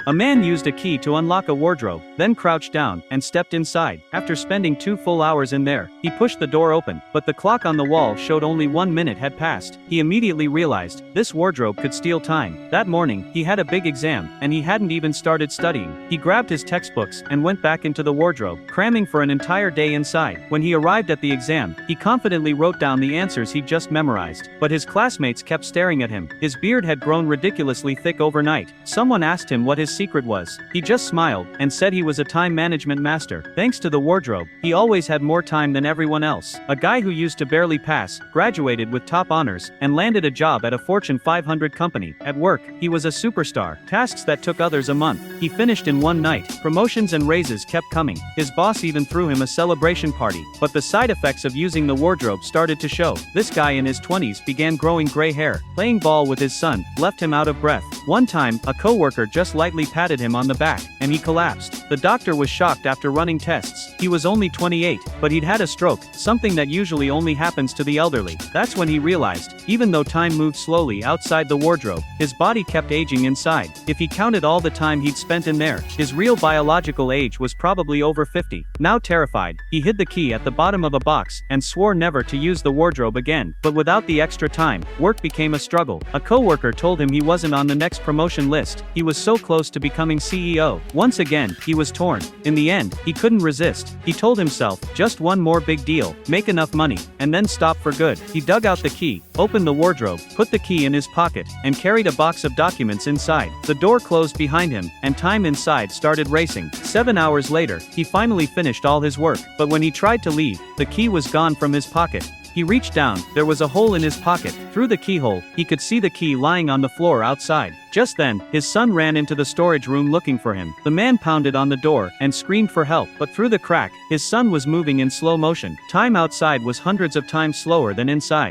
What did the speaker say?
A man used a key to unlock a wardrobe, then crouched down and stepped inside. After spending 2 full hours in there, he pushed the door open, but the clock on the wall showed only 1 minute had passed. He immediately realized this wardrobe could steal time. That morning, he had a big exam, and he hadn't even started studying. He grabbed his textbooks and went back into the wardrobe, cramming for an entire day inside. When he arrived at the exam, he confidently wrote down the answers he'd just memorized. But his classmates kept staring at him. His beard had grown ridiculously thick overnight. Someone asked him what his secret was. He just smiled and said he was a time management master. Thanks to the wardrobe, he always had more time than everyone else. A guy who used to barely pass, graduated with top honors, and landed a job at a Fortune 500 company. At work, he was a superstar. Tasks that took others a month, he finished in one night. Promotions and raises kept coming. His boss even threw him a celebration party. But the side effects of using the wardrobe started to show. This guy in his 20s began growing gray hair. Playing ball with his son left him out of breath. One time, a coworker just lightly patted him on the back, and he collapsed. The doctor was shocked after running tests. He was only 28, but he'd had a stroke, something that usually only happens to the elderly. That's when he realized, even though time moved slowly outside the wardrobe, his body kept aging inside. If he counted all the time he'd spent in there, his real biological age was probably over 50. Now terrified, he hid the key at the bottom of a box and swore never to use the wardrobe again. But without the extra time, work became a struggle. A coworker told him he wasn't on the next promotion list. He was so close to becoming CEO. Once again, he was torn. In the end, he couldn't resist. He told himself, just one more big deal, make enough money, and then stop for good. He dug out the key, opened the wardrobe, put the key in his pocket, and carried a box of documents inside. The door closed behind him, and time inside started racing. 7 hours later, he finally finished all his work. But when he tried to leave, the key was gone from his pocket. He reached down, there was a hole in his pocket. Through the keyhole, he could see the key lying on the floor outside. Just then, his son ran into the storage room looking for him. The man pounded on the door and screamed for help, but through the crack, his son was moving in slow motion. Time outside was hundreds of times slower than inside.